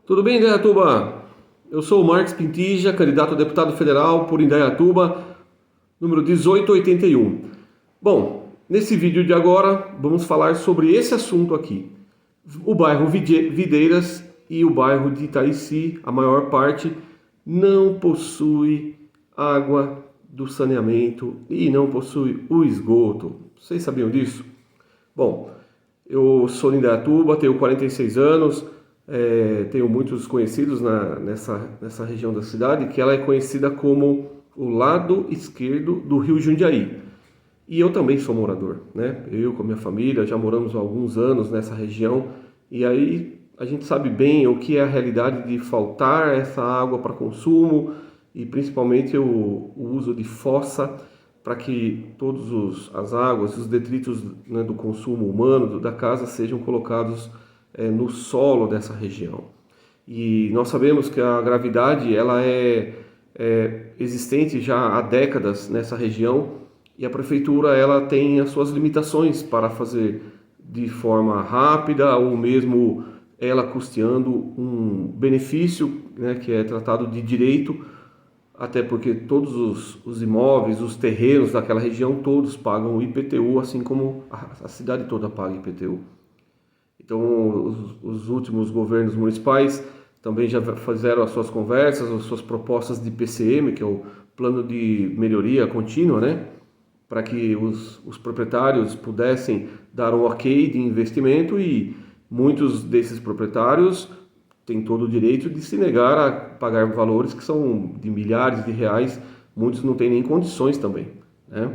Tudo bem, Indaiatuba? Eu sou o Marcos Pintija, candidato a deputado federal por Indaiatuba, número 1881. Bom, nesse vídeo de agora vamos falar sobre esse assunto aqui. O bairro Videiras e o bairro de Itaici, a maior parte, não possui água do saneamento e não possui o esgoto. Vocês sabiam disso? Bom, eu sou de Indaiatuba, tenho 46 anos, tenho muitos conhecidos nessa região da cidade, que ela é conhecida como o lado esquerdo do Rio Jundiaí. E eu também sou morador, né? Eu com a minha família já moramos há alguns anos nessa região e aí a gente sabe bem o que é a realidade de faltar essa água para consumo e principalmente o uso de fossa para que todas as águas, os detritos, né, do consumo humano, da casa, sejam colocados no solo dessa região. E nós sabemos que a gravidade ela é existente já há décadas nessa região e a prefeitura ela tem as suas limitações para fazer de forma rápida ou mesmo ela custeando um benefício, né, que é tratado de direito, até porque todos os imóveis, os terrenos daquela região, todos pagam o IPTU, assim como a cidade toda paga IPTU. Então, os últimos governos municipais também já fizeram as suas conversas, as suas propostas de PCM, que é o Plano de Melhoria Contínua, né? Para que os proprietários pudessem dar um ok de investimento e muitos desses proprietários têm todo o direito de se negar a pagar valores que são de milhares de reais, muitos não têm nem condições também, né?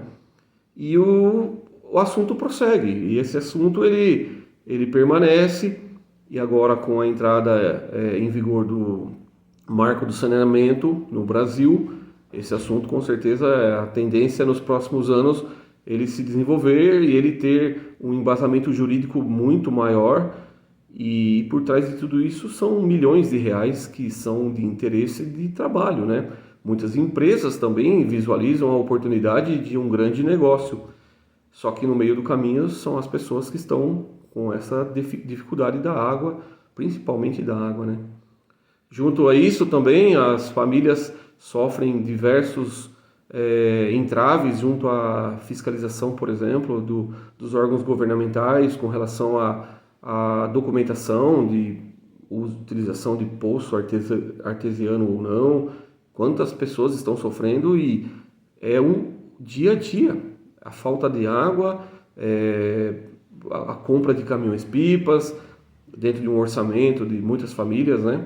E o assunto prossegue, e esse assunto ele permanece, e agora com a entrada em vigor do Marco do Saneamento no Brasil, esse assunto com certeza a tendência nos próximos anos ele se desenvolver e ele ter um embasamento jurídico muito maior, e por trás de tudo isso são milhões de reais que são de interesse de trabalho, né? Muitas empresas também visualizam a oportunidade de um grande negócio, só que no meio do caminho são as pessoas que estão com essa dificuldade da água, principalmente da água, né? Junto a isso também as famílias sofrem diversos entraves junto à fiscalização, por exemplo, dos órgãos governamentais com relação à documentação de utilização de poço artesiano ou não, quantas pessoas estão sofrendo, e é um dia a dia, a falta de água, a compra de caminhões-pipas, dentro de um orçamento de muitas famílias, né?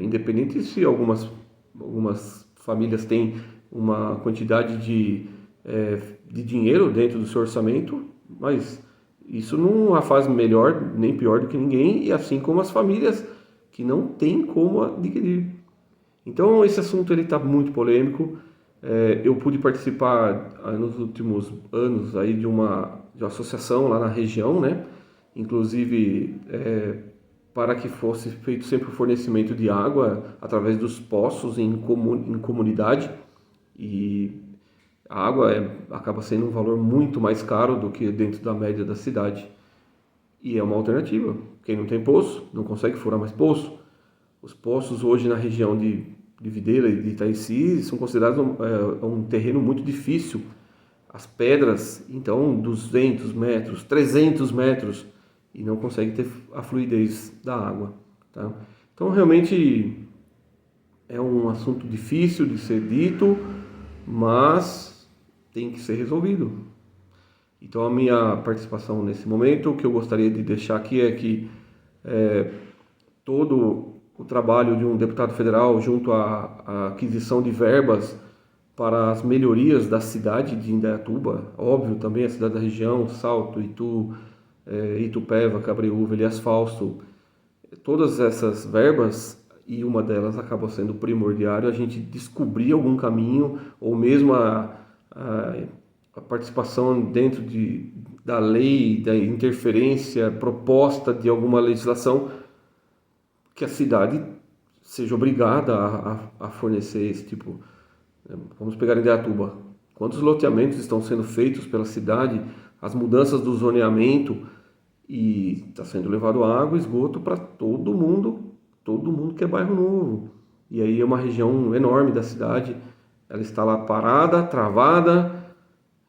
Independente se algumas famílias têm uma quantidade de dinheiro dentro do seu orçamento, mas isso não a faz melhor nem pior do que ninguém, e assim como as famílias que não têm como adquirir. Então esse assunto ele está muito polêmico. Eu pude participar nos últimos anos aí de uma associação lá na região, né? Inclusive para que fosse feito sempre o fornecimento de água através dos poços em comunidade, e a água acaba sendo um valor muito mais caro do que dentro da média da cidade. E é uma alternativa. Quem não tem poço não consegue furar mais poço. Os poços hoje na região de Videira e de Itaici são considerados um terreno muito difícil. As pedras, então, 200 metros, 300 metros, e não consegue ter a fluidez da água, tá? Então, realmente é um assunto difícil de ser dito, mas tem que ser resolvido. Então, a minha participação nesse momento, o que eu gostaria de deixar aqui é que todo o trabalho de um deputado federal junto à aquisição de verbas para as melhorias da cidade de Indaiatuba, óbvio, também a cidade da região, Salto, Itu, Itupeva, Cabreúva, Elias Fausto, todas essas verbas, e uma delas acaba sendo primordial, a gente descobrir algum caminho, ou mesmo a participação dentro da lei, da interferência proposta de alguma legislação, que a cidade seja obrigada a fornecer esse tipo. Vamos pegar Indaiatuba. Quantos loteamentos estão sendo feitos pela cidade, as mudanças do zoneamento, e está sendo levado água e esgoto para todo mundo todo mundo quer bairro novo. E aí é uma região enorme da cidade, ela está lá parada, travada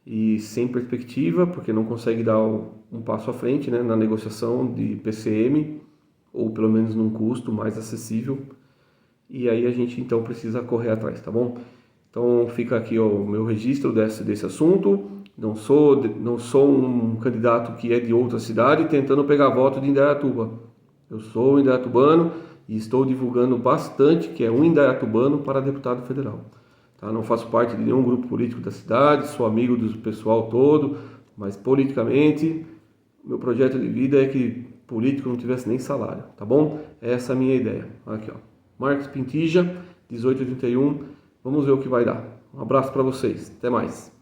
e sem perspectiva, porque não consegue dar um passo à frente, né, na negociação de PCM, ou pelo menos num custo mais acessível. E aí a gente então precisa correr atrás, tá bom? Então fica aqui ó, o meu registro desse assunto. Não sou um candidato que é de outra cidade tentando pegar voto de Indaiatuba. Eu sou indaiatubano e estou divulgando bastante que é um indaiatubano para deputado federal. Tá? Não faço parte de nenhum grupo político da cidade, sou amigo do pessoal todo, mas politicamente meu projeto de vida é que político não tivesse nem salário, tá bom? Essa é a minha ideia. Aqui ó, Marcos Pintija, 1881. Vamos ver o que vai dar. Um abraço para vocês. Até mais.